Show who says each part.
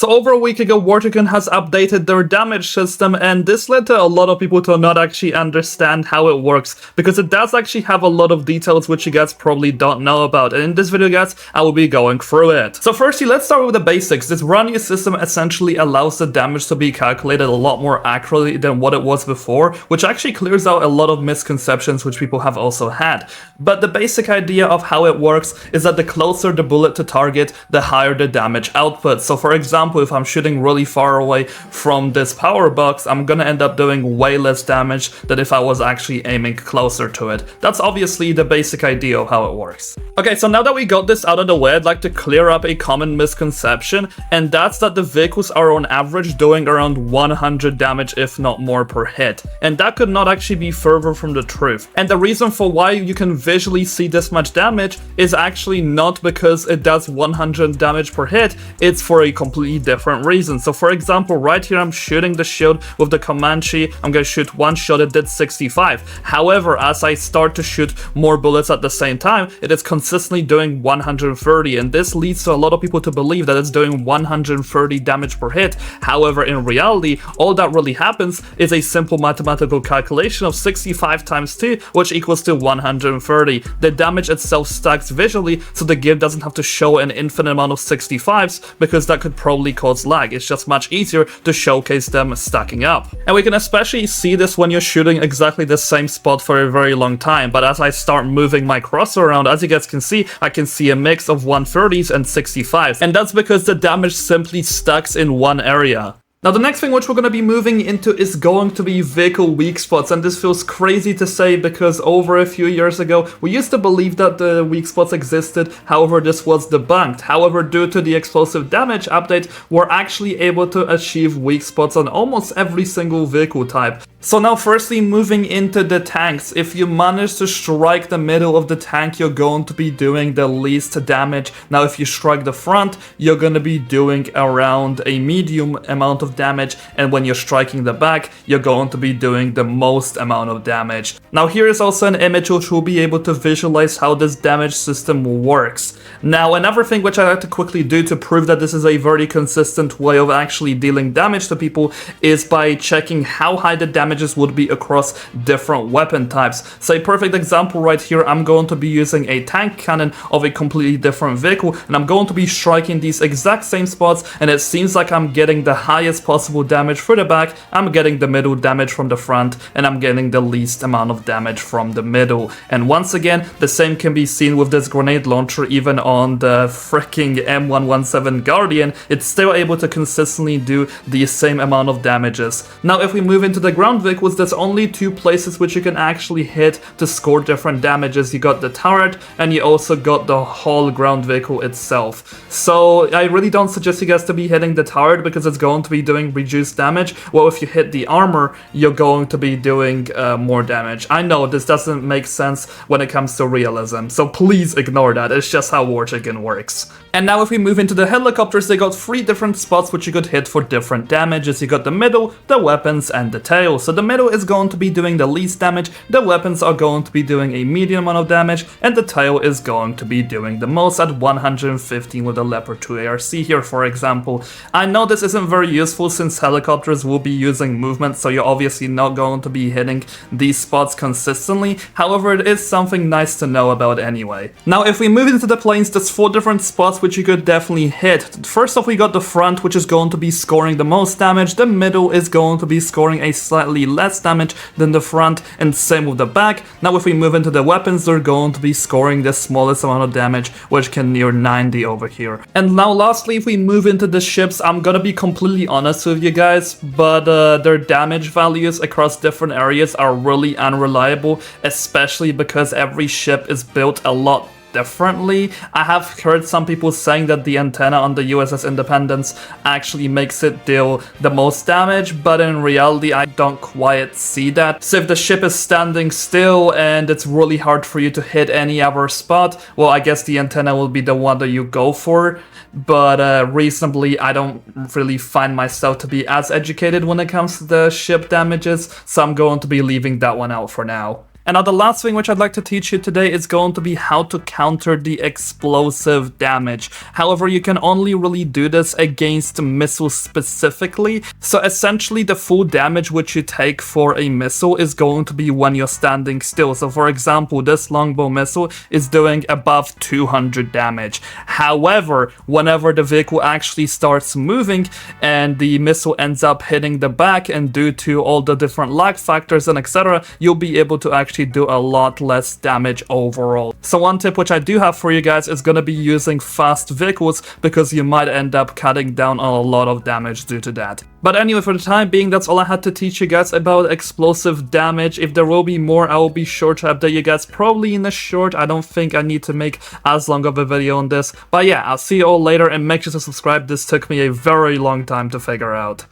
Speaker 1: So over a week ago, Tycoon has updated their damage system, and this led to a lot of people to not actually understand how it works, because it does actually have a lot of details which you guys probably don't know about, and in this video guys, I will be going through it. So firstly, let's start with the basics. This brand new system essentially allows the damage to be calculated a lot more accurately than what it was before, which actually clears out a lot of misconceptions which people have also had. But the basic idea of how it works is that the closer the bullet to target, the higher the damage output. So for example, if I'm shooting really far away from this power box, I'm gonna end up doing way less damage than if I was actually aiming closer to it. That's obviously the basic idea of how it works. Okay, so now that we got this out of the way, I'd like to clear up a common misconception, and that's that the vehicles are on average doing around 100 damage, if not more, per hit. And that could not actually be further from the truth. And the reason for why you can visually see this much damage is actually not because it does 100 damage per hit, it's for a completely different reason. So for example, right here I'm shooting the shield with the Comanche, I'm gonna shoot one shot, it did 65. However, as I start to shoot more bullets at the same time, it is consistently doing 130, and this leads to a lot of people to believe that it's doing 130 damage per hit. However, in reality, all that really happens is a simple mathematical calculation of 65 times 2, which equals to 130. The damage itself stacks visually, so the game doesn't have to show an infinite amount of 65s, because that could probably cause lag. It's just much easier to showcase them stacking up. And we can especially see this when you're shooting exactly the same spot for a very long time, but as I start moving my cursor around, as you guys can see, I can see a mix of 130s and 65s, and that's because the damage simply stacks in one area. Now the next thing which we're going to be moving into is going to be vehicle weak spots, and this feels crazy to say because over a few years ago we used to believe that the weak spots existed, however this was debunked. However, due to the explosive damage update, we're actually able to achieve weak spots on almost every single vehicle type. So now firstly, moving into the tanks, if you manage to strike the middle of the tank, you're going to be doing the least damage. Now if you strike the front, you're going to be doing around a medium amount of damage, and when you're striking the back, you're going to be doing the most amount of damage. Now here is also an image which will be able to visualize how this damage system works. Now another thing which I like to quickly do to prove that this is a very consistent way of actually dealing damage to people is by checking how high the damages would be across different weapon types. So a perfect example right here, I'm going to be using a tank cannon of a completely different vehicle, and I'm going to be striking these exact same spots, and it seems like I'm getting the highest possible damage for the back, I'm getting the middle damage from the front, and I'm getting the least amount of damage from the middle. And once again, the same can be seen with this grenade launcher. Even on the freaking M117 Guardian, it's still able to consistently do the same amount of damages. Now if we move into the ground vehicles, there's only two places which you can actually hit to score different damages. You got the turret, and you also got the whole ground vehicle itself. So I really don't suggest you guys to be hitting the turret because it's going to be doing reduced damage. Well, if you hit the armor, you're going to be doing more damage. I know this doesn't make sense when it comes to realism, so please ignore that. It's just how Warchicken works. And now if we move into the helicopters, they got 3 different spots which you could hit for different damages. You got the middle, the weapons, and the tail. So the middle is going to be doing the least damage, the weapons are going to be doing a medium amount of damage, and the tail is going to be doing the most at 115 with the Leopard 2 ARC here, for example. I know this isn't very useful since helicopters will be using movement, so you're obviously not going to be hitting these spots consistently. However, it is something nice to know about anyway. Now if we move into the planes, there's 4 different spots which you could definitely hit. First off, we got the front, which is going to be scoring the most damage. The middle is going to be scoring a slightly less damage than the front, and same with the back. Now if we move into the weapons, they're going to be scoring the smallest amount of damage, which can near 90 over here. And now lastly, if we move into the ships, I'm gonna be completely honest with you guys, but their damage values across different areas are really unreliable, especially because every ship is built a lot differently. I have heard some people saying that the antenna on the USS Independence actually makes it deal the most damage, but in reality I don't quite see that. So if the ship is standing still and it's really hard for you to hit any other spot, well, I guess the antenna will be the one that you go for. But reasonably, I don't really find myself to be as educated when it comes to the ship damages, so I'm going to be leaving that one out for now. And now the last thing which I'd like to teach you today is going to be how to counter the explosive damage. However, you can only really do this against missiles specifically. So essentially the full damage which you take for a missile is going to be when you're standing still. So for example, this longbow missile is doing above 200 damage. However, whenever the vehicle actually starts moving and the missile ends up hitting the back, and due to all the different lag factors and etc., you'll be able to actually do a lot less damage overall. So one tip which I do have for you guys is going to be using fast vehicles, because you might end up cutting down on a lot of damage due to that. But anyway, for the time being, that's all I had to teach you guys about explosive damage. If there will be more, I will be sure to update you guys, probably in a short. I don't think I need to make as long of a video on this. But yeah, I'll see you all later, and make sure to subscribe. This took me a very long time to figure out.